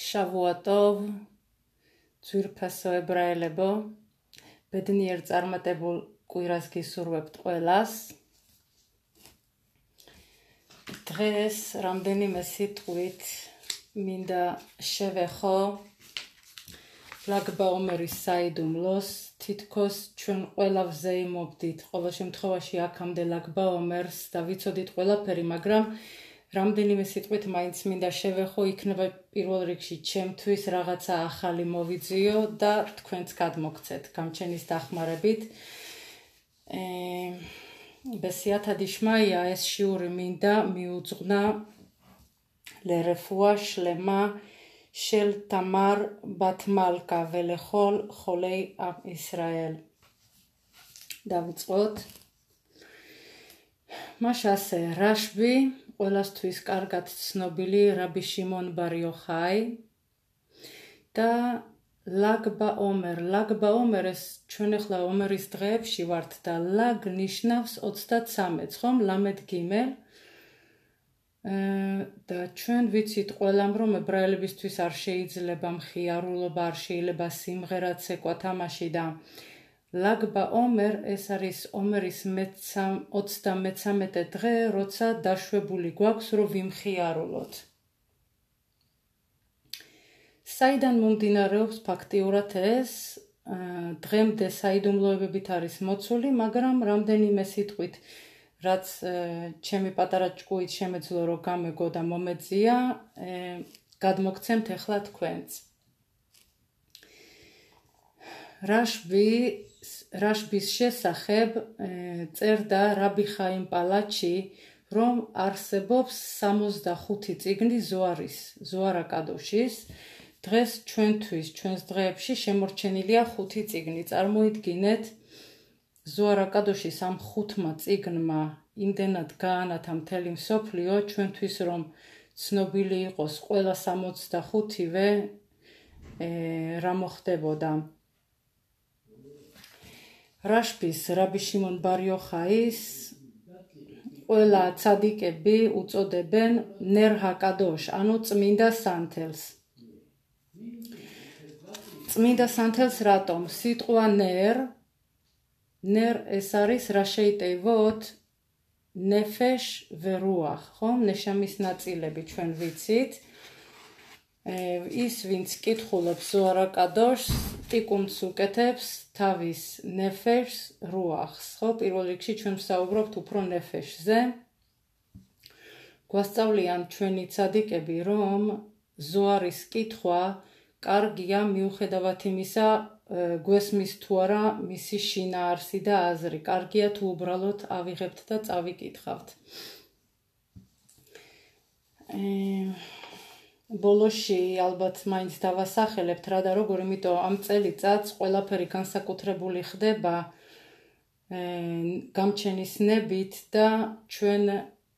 შავუატოვ, ძვირფასო ებრაელებო, ბედნიერ წარმატებულ კვირას გისურვებთ ყველას. დღეს რამდენიმე სიტყვით მინდა შევეხო ლაგბაომერის საიდუმლოს. თითქოს ჩვენ ყველა ვზეიმობდით ყოველ შემთხვევაში აქამდე ლაგბაომერს და ვიცოდით ყველაფერი, მაგრამ რამდენიმე სიტყვით მაინც მინდა შევეხო, იქნება პირველ რიგში ჩემთვის რაღაცა ახალი მოვიძიო და თქვენც გადმოგცეთ გამჩენის დახმარებით. בסייעתא דשמיא, ეს שיעורי მინდა მიუძღვნა לרפואה שלמה של תמר בת מלכה ולכל חולי עם ישראל. დავიწყოთ. מה שעשה רשב"י, ყველასთვის კარგად ცნობილი რაბი შიმონ בר יוחאי და ლაგბაომერ, ეს ჩვენ ახლა ომერის დღეებში ვართ და ლაგ ნიშნავს 33, ხომ? ლამედ გიმელ. და ჩვენ ვიცით ყველამ, რომ ებრაელებისთვის არ შეიძლება მხიარულობა, არ შეიძლება სიმღერაც ეკვა თამაში და ლაგბაომერ ეს არის ომერის 33 დღე, როცა დაშვებული გვაქვს, რომ ვიმხიარულოთ. საიდან მომდინარეობს ფაქტიურად ეს? დღემდე საიდუმლოებებით არის მოცული, მაგრამ რამდენიმე სიტყვით, რაც ჩემი პატარა ჭკუით შემეძლო რომ გამეგო და მომეძია, გადმოგცემთ ახლა თქვენც. რაშბის შესახებ წერდა რაბი ხაიმ პალაჩი, რომ არსებობს 65 წიგნი ზოარ აკადოშის. დღეს ჩვენთვის, ჩვენს დღეებში შემორჩენილია 5 წიგნი. წარმოიდგინეთ, ზოარ აკადოშის ამ 5 წიგნმა იმდენად გაანათა მთელი მსოფლიო, ჩვენთვის რომ ცნობილი იყოს ყველა 65-ვე, რა მოხდებოდა. რაშბის, რაბი შიმონ bar yochais ყველა ცადიკები უწოდებენ ներ ჰაკადოშ, ანუ წმინდა სანთელს. წმინდა სანთელს რატომ? სიტყვა ნერ ეს არის რა შეიტევოთ ნეფეშ ვერუახ, ხომ? ნეშამის ნაწილები ჩვენ ვიცით. ის ვინც კითხულობს ზოარ აკადოშს, ტიკუნს უკეთებს თავის ნეფეშს რუახს, ხო? პირველ რიგში ჩვენ ვსაუბრობთ უფრო ნეფეშზე. გვასწავლიან ჩვენი ცადიკები, რომ ზოარის კითხვა კარგია მიუხედავად იმისა, გვესმის თუ არა მისი შინაარსი და აზრი. კარგია თუ უბრალოდ ავიღებთ და წავიკითხავთ. ბოლოში ალბათ მაინც დავასახელებთ რა და როგორ, იმიტომ ამ წელიწადს ყველაფერი განსაკუთრებული ხდება გამჩენის ნებით და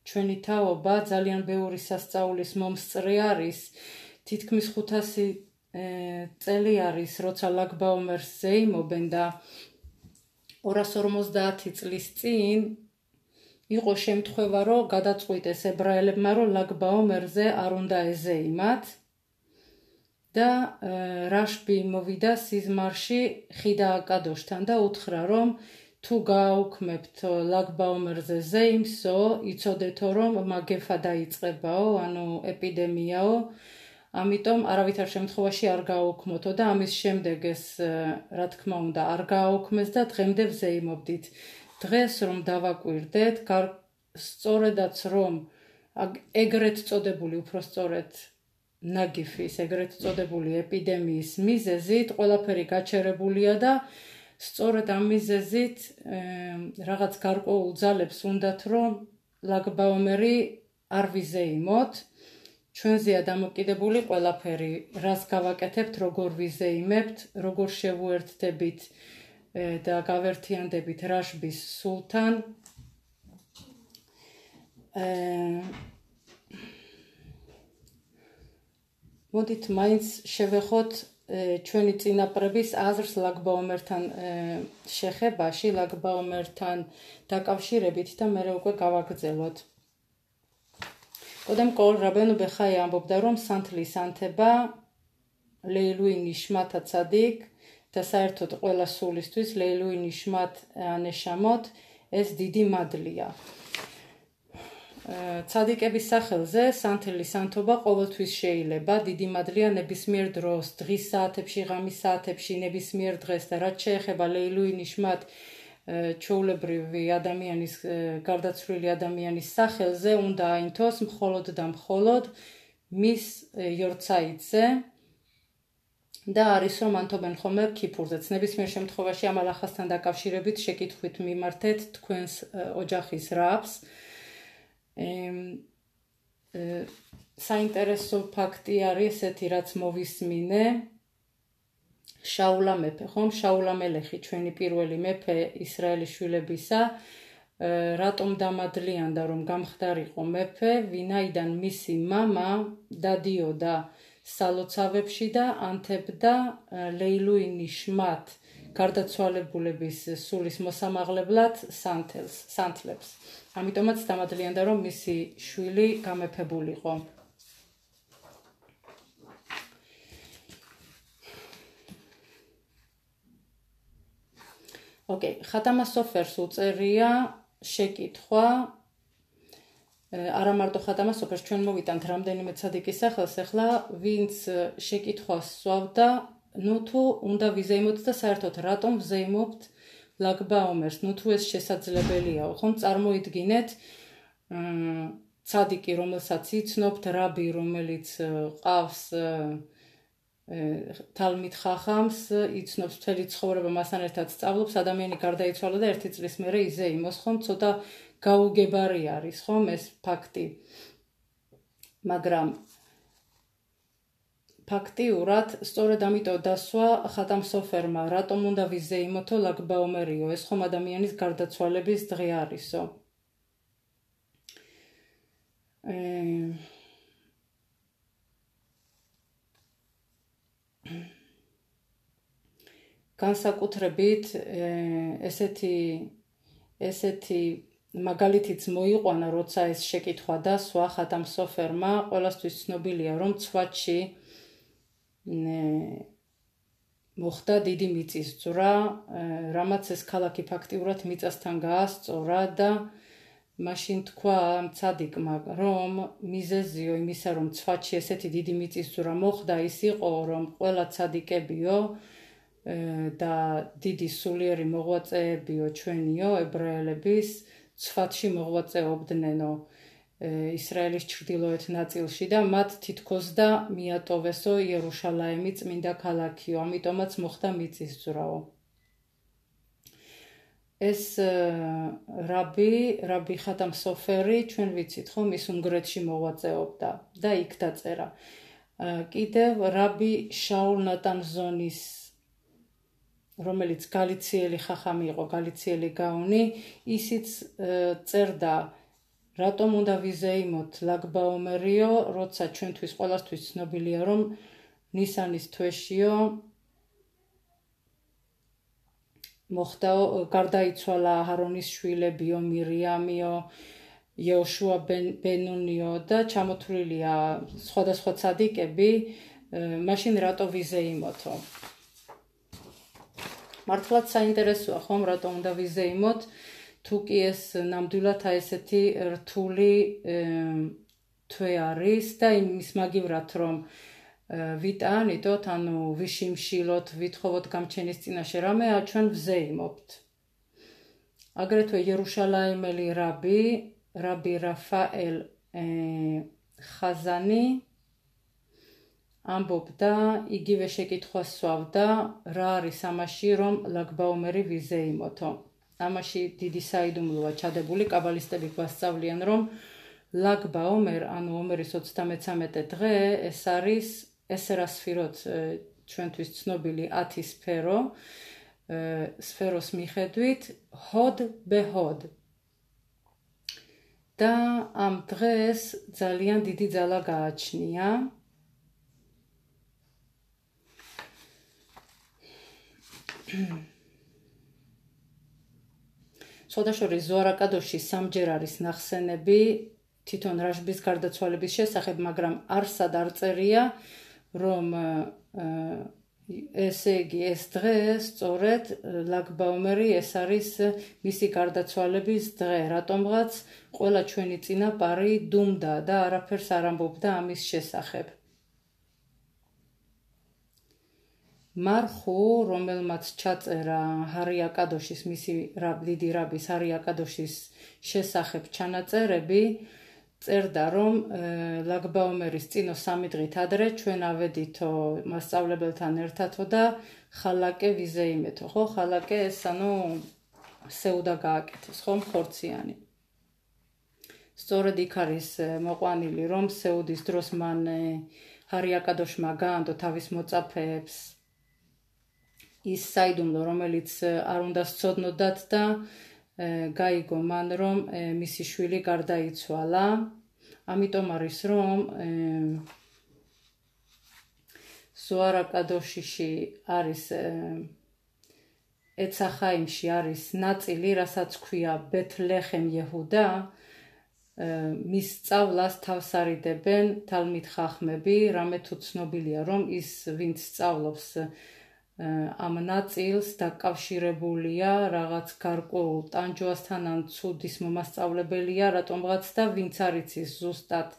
ჩვენი თაობა ძალიან ბევრი სასწაულის მომსწრე არის. თითქმის 500 წელი არის, როცა ლაგბაომერს ზეიმობენ და 250 წლის წინ იყო შემთხვევა, რომ გადაწყვიტეს ებრაელებმა, რომ ლაგბაომერზე არ უნდა ეზეიმათ და რაშბი მოვიდა სიზმარში ხიდა აკადოშთან და უთხრა, რომ თუ გააუქმებთ ლაგბაომერზე ზეიმსო, იცოდეთო, რომ მაგეფა დაიწყებაო, ანუ ეპიდემიაო, ამიტომ არავითარ შემთხვევაში არ გააუქმოთო და ამის შემდეგ ეს, რა თქმა უნდა, არ გააუქმეს და დღემდე ვზეიმობდით. დღეს რომ დავაკვირდეთ, სწორედაც რომ ეგრეთ წოდებული, უფრო სწორედ ნაგიფის, ეგრეთ წოდებული ეპიდემიის მიზეზით ყველაფერი გაჩერებულია და სწორედ ამ მიზეზით რაღაც გარკვეულ ძალებს უნდათ, რომ ლაგბაომერი არ ვიზეიმოთ. ჩვენზეა დამოკიდებული ყველაფერი, რას გავაკეთებთ, როგორ ვიზეიმებთ, როგორ შევუერთდებით და გავერთიანდებით რაშბის სულთან. მოდით მაინც შევეხოთ ჩვენი წინაპრების აზრს ლაგბაომერთან შეხებაში, ლაგბაომერთან დაკავშირებით და მერე უკვე გავაგრძელოთ. קודם כל, רבנו בחיי אמבობდა რომ სანთლის ანთება ლეილუი ნიშმათ הצדיק და საერთოდ ყველა სულისთვის ლეილუი ნიშმათ ანეშამოთ ეს დიდი მადლია. Цадიკების სახელზე სანთლის ანთობა ყოველთვის შეიძლება, დიდი მადლია ნებისმიერ დროს, დღის საათებში, ღამის საათებში, ნებისმიერ დღეს და რაც შეეხება ლეილუი ნიშმათ ჩვეულებრივი ადამიანის გარდაცვლილი ადამიანის სახელზე უნდა აინთოს მხოლოდ და მხოლოდ მის იორცაიტზე და არის რომ ანთობენ ხოლმე ქიფურზეც. ნებისმიერ შემთხვევაში ამ ალახასთან დაკავშირებით შეკითხვით მიმართეთ თქვენს ოჯახის რაბს. საინტერესო ფაქტი არის ესეთი, რაც მოვისმინე. შაულა მეფე, ხომ? შაულა მელეხი, ჩვენი პირველი მეფე ისრაელის შვილებისა, რატომ დამადლიანდა რომ გამხდარიყო მეფე, ვინაიდან მისი მამა დადიოდა სალოცავებში და ანთებდა ლეილუი ნიშმათ გარდაცვალებულების სულის მოსამაღლებლად სანთლებს. ამიტომაც დამადლიანდა რომ მისი შვილი გამეფებულიყო. ოკეი, ხათამა სოფერს უწერია შეკითხვა. არა მარტო ხათამა სოფერს, ჩვენ მოვიტანთ რამდენიმე ცადიკის სახელს, ახლა ვინც შეკითხვას სვავდა, თუ უნდა ვიზეიმოთ და საერთოდ რატომ ვზეიმობთ ლაგბაომერს, თუ ეს შესაძლებელიაო, ხომ? წარმოიდგინეთ ცადიკი, რომელსაც იცნობთ, რაბი, რომელიც ყავს თალმიდ ხახამს, იცნობს მთელი ცხოვრება მასთან ერთად სწავლობს, ადამიანი გარდაიცვალა და 1 წლის მერე იზეიმოს, ხომ? ცოტა გაუგებარი არის, ხომ ეს ფაქტი. მაგრამ ფაქტიურად, სწორედ ამიტომ დასვა ხათამ სოფერმა, რატომ უნდა ვიზეიმოთო ლაგბაომერიო, ეს ხომ ადამიანის გარდაცვალების დღე არისო. განსაკუთრებით ესეთი მაგალითიც მოიყვანა, როცა ეს შეკითხვა დასვა ხათამ სოფერმა, ყველასთვის ცნობილია, რომ ცვათში მოხდა დიდი მიწისძვრა, რამაც ეს ქალაქი ფაქტიურად მიწასთან გაასწორა და მაშინ თქვა ცადიკმა, რომ მიზეზიო იმისა, რომ ცვათში ესეთი დიდი მიწისძვრა მოხდა, ის იყო, რომ ყველა ცადიკებიო და დიდი სულიერი მოღვაწეებიო ჩვენიო ებრაელების ცვათში მოღვაწეობდნენო ისრაელის ჩრდილოეთ ნაწილში და მათ თითქოს და მიატოვესო იერუშალაიმი წმინდა ქალაქიო, ამიტომაც მოხდა მიწისძვრაო. ეს რაბი ხათამ სოფერი, ჩვენ ვიცით, ხომ, ის უნგრეთში მოღვაწეობდა და იქ დაწერა. კიდევ რაბი შაულ ნატანზონის, რომელიც გალიციელი ხახამი იყო, გალიციელი გაონი, ისიც წერდა, რატომ უნდა ვიზეიმოთ ლაგბაომერიო, როცა ჩვენთვის ყველასთვის ცნობილია, რომ ნისანის თვეშიო მოხდა გარდაიცვალა აჰარონის შვილებიო, მირიამიო, იეოშუა ბენუნიო და ჩამოთვლილია სხვადასხვა ცადიკები, მაშინ რატო ვიზეიმოთო? მართლაც საინტერესოა, ხომ, რატომ უნდა ვიზეიმოთ, თუ კი ეს ნამდვილად ესეთი რთული თვე არის და იმის მაგივრად, რომ ვიტანიტოთ, ანუ ვიშიმშილოთ, ვითხოვოთ გამჩენის წინაშე რამე, ჩვენ ვზეიმობთ. აგრეთვე იერუშალაიმელი რაბი რაფაელ ხაზანი ამბობდა, იგივე შეკითხვას სვავდა, რა არის ამაში, რომ ლაგბაომერი ვიზეიმოთო. ამაში დიდი საიდუმლოა ჩადებული, კაბალისტები გვასწავლიან, რომ ლაგბაომერ, ანუ ომერის 33 დღე, ეს არის ესერასფიროთ ჩვენთვის ცნობილი 10 სფერო, სფეროს მიხედვით, ჰოდ ბეჰოდ. და ამ დღეს ძალიან დიდი ძალა გააჩნია. სხვადასხვა ზოარ აკადოში სამჯერ არის ნახსენები თვითონ რაშბის გარდაცვალების შესახებ, მაგრამ არსად არ წერია, რომ ესე იგი ეს დღე სწორედ ლაგბაუმერი ეს არის მისი გარდაცვალების დღე, რატომღაც ყველა ჩვენი წინაპარი დუმდა და არაფერს არ ამბობდა ამის შესახებ. მარხუ, რომელმაც ჩაწერა ჰარი აკადოშის, მისი დიდი რაბის ჰარი აკადოშის შესახებ ჩანაწერები, წერდა, რომ ლაგბაუმერის წინო 3 დღით ადრე ჩვენ ავედითო მასწავლებელთან ერთადო და ხალაკე ვიზეიმეთო, ხო? ხალაკე ეს სეუდა გააკეთეს, ხო, ხორციანი. სწორედ იქ არის მოყვანილი, რომ სეუდის დროს მან ჰარი აკადოშმა გაანდო თავის მოწაფეებს ის საიდუმლო, რომელიც არ უნდა სცოდნოდათ და გაიგო მან, რომ მისი შვილი გარდაიცვალა. ამიტომ არის, რომ ზოარ აკადოშიში არის ეცახაიმში არის ნაწილი, რასაც ქვია ბეთლეხემ იეჰუდა, მის სწავლას თავს არიდებენ თალმიდ ხახმები, რამე თუ ცნობილია, რომ ის ვინც სწავლობს ამ ნაწილს დაკავშირებულია რაღაც გარკვეულ ტანჯვასთან ან ცუდის მომასწავლებელია, რატომღაც და ვინც არ იცის ზუსტად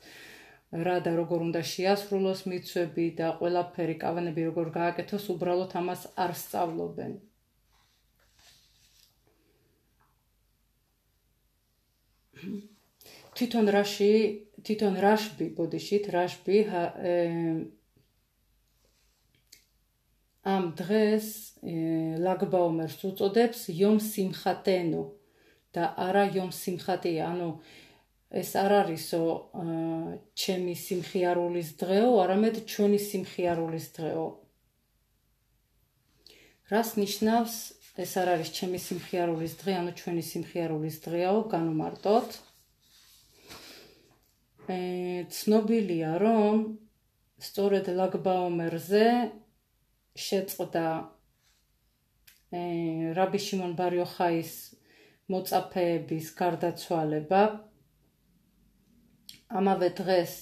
რა და როგორ უნდა შეასრულოს მიცვები და ყველაფერი კავანები როგორ გააკეთოს, უბრალოდ ამას არ სწავლობენ. თვითონ რაშბი ამ დღეს ლაგბაუმერს უწოდებს იომ სიმხატენუ და არა იომ სიმხატია, ანუ ეს არ არისო ჩემი სიმხიარულის დღეო, არამედ ჩვენი სიმხიარულის დღეო. რას ნიშნავს ეს არ არის ჩემი სიმხიარულის დღე, ანუ ჩვენი სიმხიარულის დღეო, განვმარტოთ. ცნობილია, რომ სწორედ ლაგბაუმერზე შეწყდა რაბი შიმონ ბარ იოხაის მოწაფეების გარდაცვალება. ამავე დღეს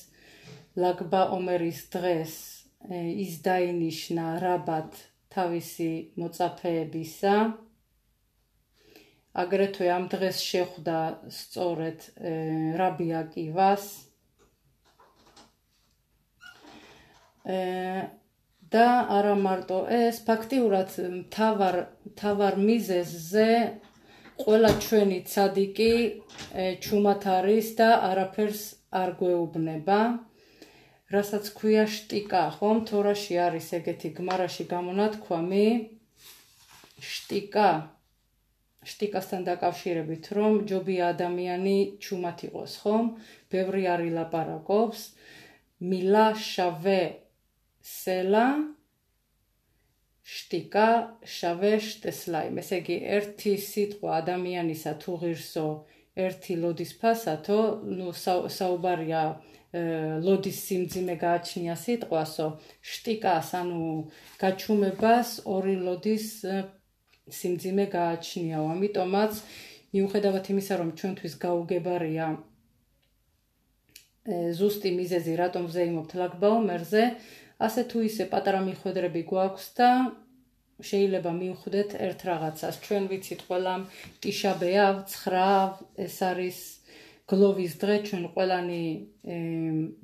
ლაგბაუმერის დღეს ის დაინიშნა რაბად თავისი მოწაფეებისა. აგრეთვე ამ დღეს შეხვდა სწორედ რაბი აკივას და არა მარტო ეს, ფაქტიურად მთავარ მიზეზზე ყველა ჩვენი ცადიკი ჩუმად არის და არაფერს არ გვეუბნება, რასაც ქვია შტიკა, ხომ? თორაში არის ეგეთი გმარაში გამონათქვამი შტიკასთან დაკავშირებით, რომ ჯობია ადამიანი ჩუმად იყოს, ხომ? ბევრი არ ილაპარაკობს, მილა შავე სელა შტიკა შავე შტესლაიმ. ესე იგი, ერთი სიტყვა ადამიანისა თუ ღირსო ერთი ლოდის ფასათო, საუბარია ლოდის სიმძიმე გააჩნია სიტყვასო, შტიკას, ანუ გაჩუმებას 2 ლოდის სიმძიმე გააჩნიაო. ამიტომაც მიუხედავად იმისა, რომ ჩვენთვის გაუგებარია ზუსტი მიზეზი, რატომ ვზეიმობთ ლაგბაუმერზე, ასე თუ ისე პატარა მიხვედრები გვაქვს და შეიძლება მივხვდეთ ერთ რაღაცას. ჩვენ ვიცით ყველამ ტიშა ბეავ 9 ეს არის გლოვის დღე, ჩვენ ყველანი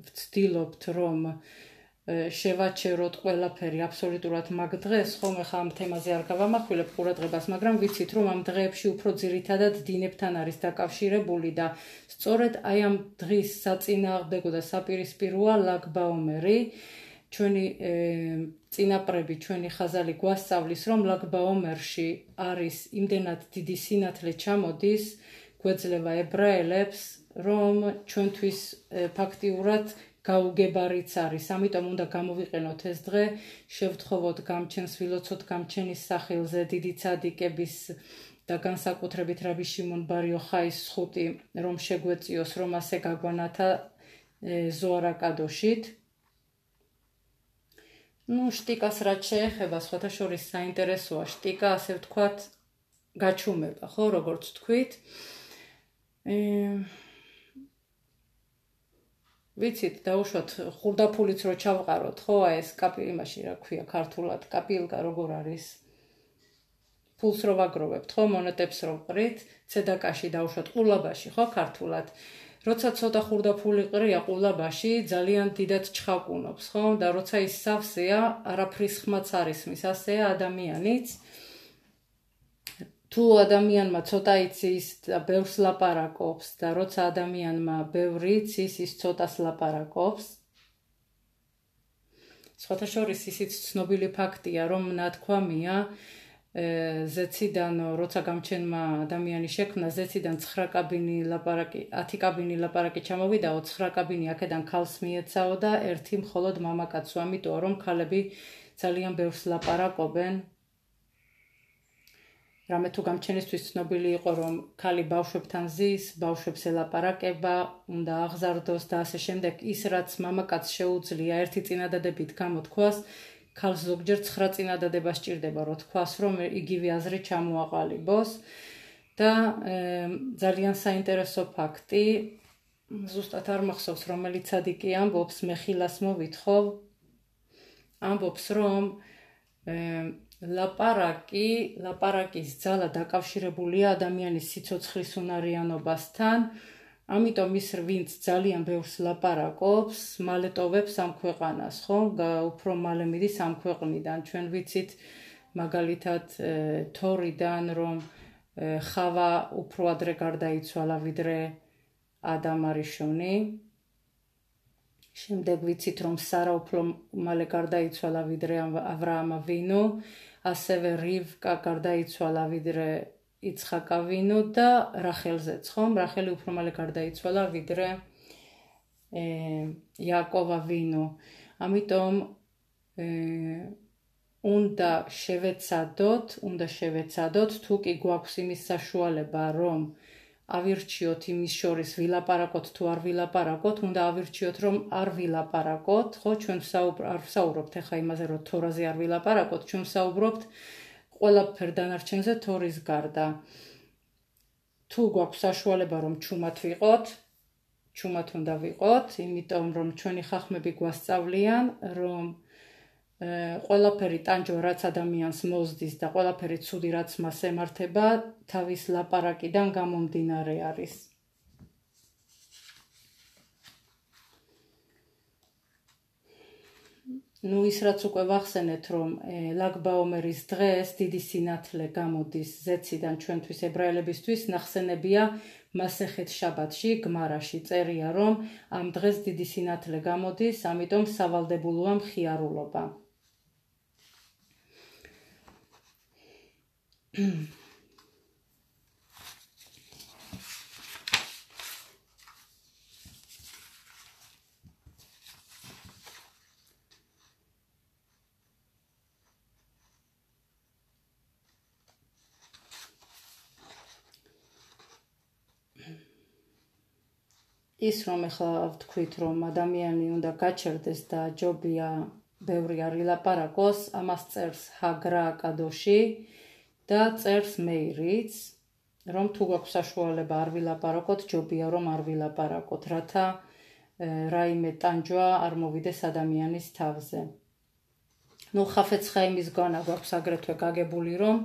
ვცდილობთ, რომ შევაჩეროთ ყველაფერი აბსოლუტურად მაგ დღეს, ხომ? ეხლა ამ თემაზე არ გავამახვილებ ყურადღებას, მაგრამ ვიცით, რომ ამ დღეებში უფრო ძირითადად დინებთან არის დაკავშირებული და სწორედ აი ამ დღის საწინააღმდეგო და საპირისპიროა ლაგბაუმერი. ჩვენი წინაპრები, ჩვენი ხაზალი გვასწავლის, რომ ლაგბაუმერში არის იმდენად დიდი სინათლე ჩამოდის, გვეძლევა ებრაელებს, რომ ჩვენთვის ფაქტიურად გაუგებარიც არის. ამიტომ უნდა გამოვიყენოთ ეს დღე, შევთხოვოთ გამჩენს, ვილოცოთ გამჩენის სახელზე დიდი ცადიკების და განსაკუთრებით რაბი შიმონ ბარ იოხაის ზღუტი, რომ შეგვეწიოს, რომ ასე გაგვანათა ზოარ აკადოშით. შტიკას რაც შეეხება, სხვათა შორის საინტერესოა შტიკა, ასე ვთქვათ, გაჩუმება, ხო, როგორც თქვით. ვიცით, დაუშვათ ხურდაფულიც რო ჩავყაროთ, ხო, აი ეს იმაში რა ქვია ქართულად, კაპილკა როგორ არის? ფულს რო ვაგროვებთ, ხო, მონეტებს რო ვყრით, ცედაკაში დაუშვათ ყულაბაში, ხო, ქართულად. როცა ცოტა ხურდაფული ყრია ყულაბაში, ძალიან დიდად ჩხაკუნობს, ხო? და როცა ის სავსეა, არაფრის ხმაც არ ისმის, ასეა ადამიანიც. თუ ადამიანმა ცოტა იცის და ბევრს ლაპარაკობს და როცა ადამიანმა ბევრი იცის, ის ცოტას ლაპარაკობს. სხვათა შორის ისიც ცნობილი ფაქტია, რომ ნათქვამია, ზეციდან როცა გამჩენმა ადამიანი შექმნა, ზეციდან 9 კაბინი ლაპარაკი, 10 კაბინი ლაპარაკი ჩამოვიდაო, 9 კაბინი აქედან ქალს მიეცაო და ერთი მხოლოდ მამაკაცო, ამიტომ რომ ქალები ძალიან ბევრს ლაპარაკობენ. რამე თუ გამჩენისთვის ცნობილი იყო, რომ ქალი ბავშვებთან ზის, ბავშვებს ელაპარაკება, უნდა აღზარდოს და ასე შემდეგ, ის რაც მამაკაცს შეუძლია ერთი წინადადებით გამოთქვას, ქალს ზოგჯერ 9 წინადადება სჭირდება, რომ თქვას, რომ იგივე აზრი ჩამოაყალიბოს და ძალიან საინტერესო ფაქტი, ზუსტად არ მახსოვს, რომელი ცადიკი ამბობს, მე ხილას მოვითხოვ, ამბობს, რომ ლაპარაკის ძალა დაკავშირებულია ადამიანის სიცოცხლის უნარიანობასთან, ამიტომ ის ვინც ძალიან ბევრს ლაპარაკობს, მალე ტოვებს ამ ქვეყანას, ხო? უფრო მალე მიდის ამ ქვეყნიდან. ჩვენ ვიცით მაგალითად თორიდან, რომ ხავა უფრო ადრე გარდაიცვალა ვიდრე ადამ არიშონი. შემდეგ ვიცით, რომ სარა უფრო მალე გარდაიცვალა ვიდრე ავრაამ ავინუ, ასევე რივკა გარდაიცვალა ვიდრე იცხაკ ავინუ და რახელზეც, ხომ? რახელი უფრო მალე გარდაიცვალა ვიდრე იაკოვ ავინუ. ამიტომ უნდა შევეცადოთ, თუ კი გვაქვს იმის საშუალება, რომ ავირჩიოთ იმის შორის ვილაპარაკოთ თუ არ ვილაპარაკოთ, უნდა ავირჩიოთ, რომ არ ვილაპარაკოთ, ხო? ჩვენ არ ვსაუბრობთ ახლა იმაზე, რომ თორაზე არ ვილაპარაკოთ, ჩვენ ვსაუბრობთ ყველაფერ დანარჩენზე თორის გარდა. თუ გვაქვს საშუალება, რომ ჩუმად ვიყოთ, ჩუმად უნდა ვიყოთ, იმიტომ რომ ჩვენი ხახმები გვასწავლიან, რომ ყველაფერი ტანჯვა, რაც ადამიანს მოზდის და ყველაფერი ცუდი, რაც მას ემართება, თავის ლაპარაკიდან გამომდინარე არის. ნუ ის რაც უკვე ვახსენეთ, რომ ლაგბაომერის დღეს დიდი სინათლე გამოდის ზეციდან ჩვენთვის ებრაელებისთვის, ნახსენებია მასეხეთ შაბათში, გმარაში წერია, რომ ამ დღეს დიდი სინათლე გამოდის, ამიტომ სავალდებულოა მხიარულობა. ის რომ ახლა ვთქვით, რომ ადამიანი უნდა გაჩერდეს და ჯობია ბევრი არ ილაპარაკოს, ამას წერს ჰაგრა კადოში და წერს მეირიც, რომ თუ გვაქვს საშუალება არ ვილაპარაკოთ, ჯობია რომ არ ვილაპარაკოთ, რათა რაიმე ტანჯვა არ მოვიდეს ადამიანის თავზე. ნუ ხაფეც ხაიმის განა გვაქვს აგრეთვე გაგებული, რომ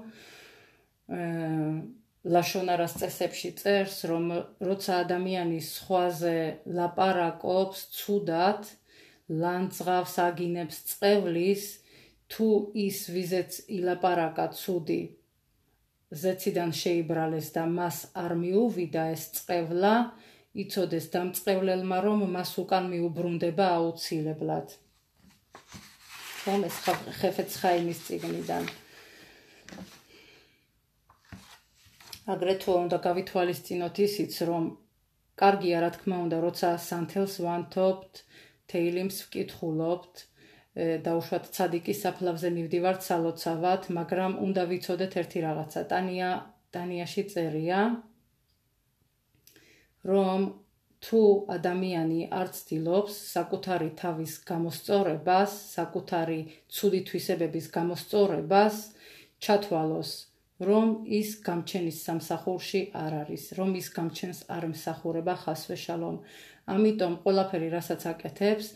ლაშონარას წესებში წერს, რომ როცა ადამიანი სხვაზე ლაპარაკობს ცუდად, ლანძღავს, აგინებს, წყევლის, თუ ის ვიზეც ილაპარაკა ცუდი, ზეციდან შეიბრალეს და მას არ მიუვიდა ეს წყევლა, იცოდეს დამწყევლელმა, რომ მას უკან მიუბრუნდება აუცილებლად. ხომ ეს ხეფეც ხაიმის წიგნიდან. აგრეთვე უნდა გავითვალისწინოთ ისიც, რომ კარგია რა თქმა უნდა, როცა სანთელს ვანთობთ, თეილიმს ვკითხულობთ, დაუშვათ ცადიკის საფლავზე მივდივართ სალოცავად, მაგრამ უნდა ვიცოდეთ ერთი რაღაცა. ტანიაში წერია, რომ თუ ადამიანი არ ცდილობს საკუთარი თავის გამოსწორებას, საკუთარი ცუდი თვისებების გამოსწორებას, ჩათვალოს, რომ ის გამჩენის სამსახურში არ არის, რომ ის გამჩენს არ ემსახურება ხასვე შალომ. ამიტომ ყველაფერი რასაც აკეთებს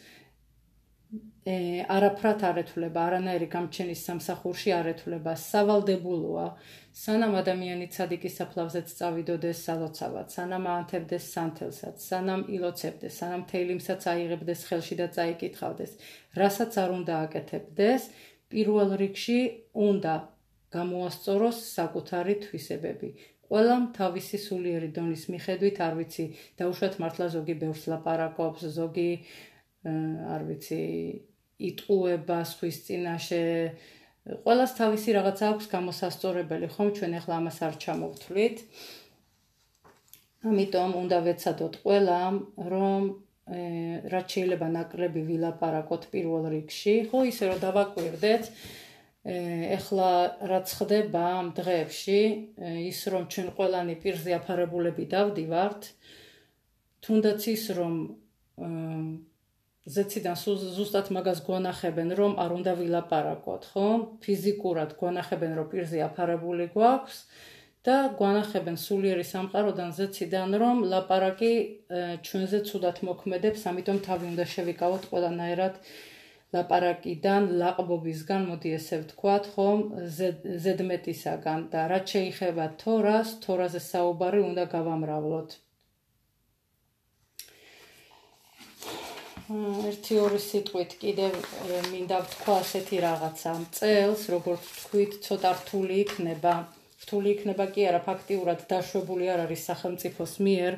არაფრად არ ეთვლება, არანაირი გამჩენის სამსახურში არ ეთვლება, სავალდებულოა, სანამ ადამიანი ცადიკის საფლავზეც წავიდოდეს სალოცავად, სანამ აანთებდეს სანთელსაც, სანამ ილოცებდეს, სანამ თეილიმსაც აიღებდეს ხელში და წაიკითხავდეს, რასაც არ უნდა აკეთებდეს, პირველ რიგში უნდა გამოასწოროს საკუთარი თვისებები. ყველამ თავისი სულიერი დონის მიხედვით, არ ვიცი, დაუშვათ მართლა ზოგი ბევრს ლაპარაკობს, ზოგი არ ვიცი იტყუება სხვის წინაშე, ყველას თავისი რაღაცა აქვს გამოსასწორებელი, ხომ ჩვენ ახლა ამას არ ჩამოვთვლით. ამიტომ უნდა ვეცადოთ ყველამ, რომ რაც შეიძლება ნაკლები ვილაპარაკოთ პირველ რიგში, ხო ისე რომ დავაკვირდეთ, ეხლა რაც ხდება ამ დღეებში, ის რომ ჩვენ ყველანი პირზე აფარებულები დავდივართ, თუნდაც ის რომ ზეციდან ზუსტად მაგას გვანახებენ, რომ არ უნდა ვილაპარაკოთ, ხო? ფიზიკურად გვანახებენ, რომ პირზე აფარებული გვაქვს და გვანახებენ სულიერი სამყაროდან ზეციდან, რომ ლაპარაკი ჩვენზე ცუდად მოქმედებს, ამიტომ თავი უნდა შევიკავოთ ყველანაირად ლაპარაკიდან, ლაყბობისგან, მოდი ესე ვთქვათ, ხომ, ზედმეტისაგან და რაც შეეხება თორაზე საუბარი უნდა გავამრავლოთ. ერთი-ორი სიტყვით კიდევ მინდა ვთქვა ასეთი რაღაცა. წელს, როგორც ვთქვით, ცოტა რთული იქნება. რთული იქნება კი არა, ფაქტიურად დაშვებული არ არის სახელმწიფოს მიერ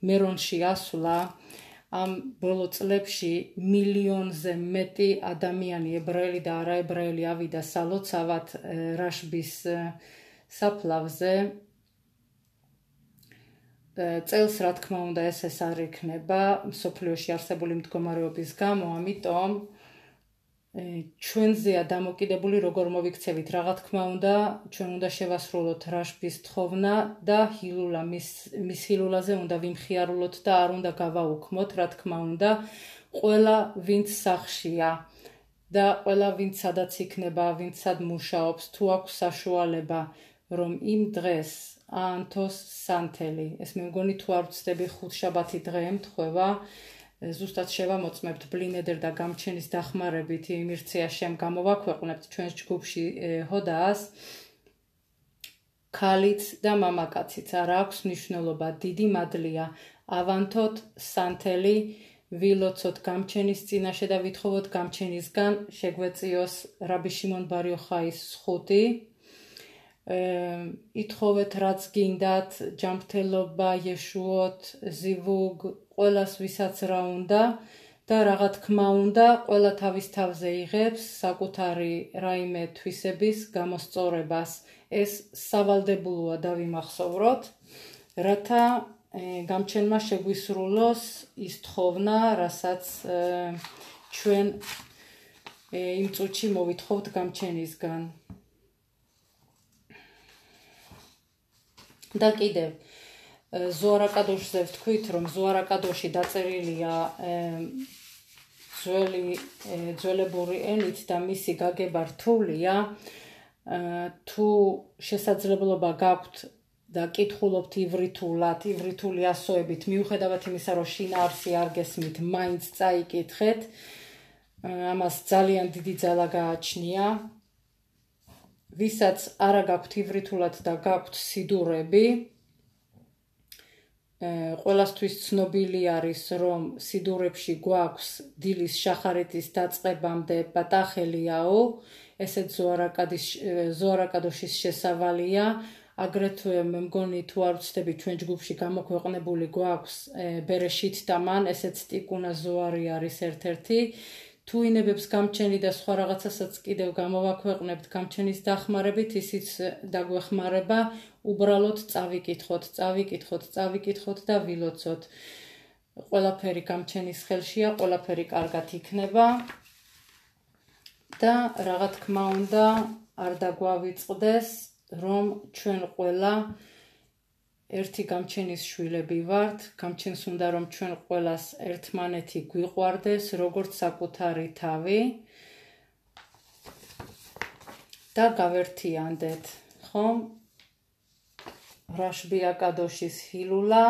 მერონში ასვლა. ამ ბოლო წლებში მილიონზე მეტი ადამიანი, ებრაელი და არაებრაელი ავიდა სალოცავად რაშბის საფლავზე. წელს რა თქმა უნდა ეს არ იქნება მსოფლიოში არსებული მდგომარეობის გამო, ამიტომ ჩვენზეა დამოკიდებული როგორ მოვიქცევით, რა თქმა უნდა, ჩვენ უნდა შევასრულოთ რაშბის თხოვნა და ჰილულა, მის ჰილულაზე უნდა ვიმხიარულოთ და არ უნდა გავაუქმოთ, რა თქმა უნდა, ყველა ვინც სახლშია და ყველა ვინც სადაც იქნება, ვინც სად მუშაობს, თუ აქვს საშუალება, რომ იმ დღეს აანთოს სანთელი. ეს მე მგონი თუ არ ვცდები ხუთშაბათი დღე ემთხვევა, ზუსტად შევამოწმებთ ბლინედერ და გამჩენის დახმარებით იმირცია შემ გამოვაქვეყნებთ ჩვენს ჯგუფში ჰოდას. ქალიც და მამაკაციც არ აქვს მნიშვნელობა, დიდი მადლია. ავანთოთ სანთელი, ვილოცოთ გამჩენის წინაშე და ვითხოვოთ გამჩენისგან შეგვეწიოს რაბი შიმონ ბარ იოხაის ზღუდი. ითხოვეთ რაც გინდათ, ჯანმრთელობა, იეშუოთ, ზივუგ, ყველას ვისაც რა უნდა და რა თქმა უნდა, ყველა თავის თავზე იღებს საკუთარი რაიმე თვისების გამოსწორებას. ეს სავალდებულოა დავიმახსოვროთ, რათა გამჩენმა შეგვისრულოს ის თხოვნა, რასაც ჩვენ იმ წუთში მოვითხოვთ გამჩენისგან. და კიდევ ზოარაკადოშზე ვთქვით, რომ ზოარაკადოში დაწერილია ძველებური ენით და მისი გაგება რთულია. თუ შესაძლებლობა გაქვთ და კითხულობთ ივრითული ასოებით, მიუხედავად იმისა, რომ შინაარსი არ გესმით, მაინც წაიკითხეთ, ამას ძალიან დიდი ძალა გააჩნია. ვისაც არა გაქვთ ივრითულად და გაქვთ სიდურები, ყველასთვის ცნობილი არის, რომ სიდურებში გვაქვს დილის შახარეთის დაწყებამდე პატახელიაო, ესეც ზოარაკადოშის შესავალია. აგრეთვე მე მგონი თუ არ ვცდები ჩვენ ჯგუფში გამოქვეყნებული გვაქვს ბერეშით დამან, ესეც ტიკუნა ზოარი არის ერთ-ერთი. თუ ინებებს გამჩენი და სხვა რაღაცასაც კიდევ გამოვაქვეყნებთ გამჩენის დახმარებით, ისიც დაგვეხმარება, უბრალოდ წავიკითხოთ და ვილოცოთ. ყველაფერი გამჩენის ხელშია, ყველაფერი კარგად იქნება და რა თქმა უნდა არ დაგვავიწყდეს, რომ ჩვენ ყველა ერთი გამჩენის შვილები ვართ, გამჩენს უნდა რომ ჩვენ ყველას ერთმანეთი გვიყვარდეს, როგორც საკუთარი თავი და გავერთიანდეთ, ხომ? რაშბი აკადოშის ჰილულა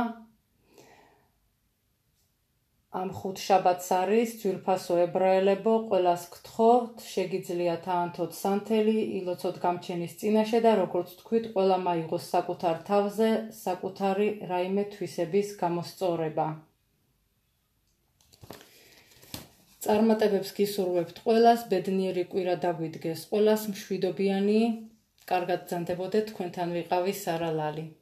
ამ ხუთშაბათს არის ძვირფასო ებრაელებო, ყველას გთხოვთ, შეგიძლიათ აანთოთ სანთელი, ილოცოთ გამჩენის წინაშე და როგორც თქვით, ყველამ აიღოს საკუთარ თავზე საკუთარი რაიმე თვისების გამოსწორება. წარმატებებს გისურვებთ ყველას, ბედნიერი კვირა დაგვიდგეს ყველას, მშვიდობიანი, კარგად ბრძანდებოდეთ, თქვენთან ვიყავი სარა ლალი.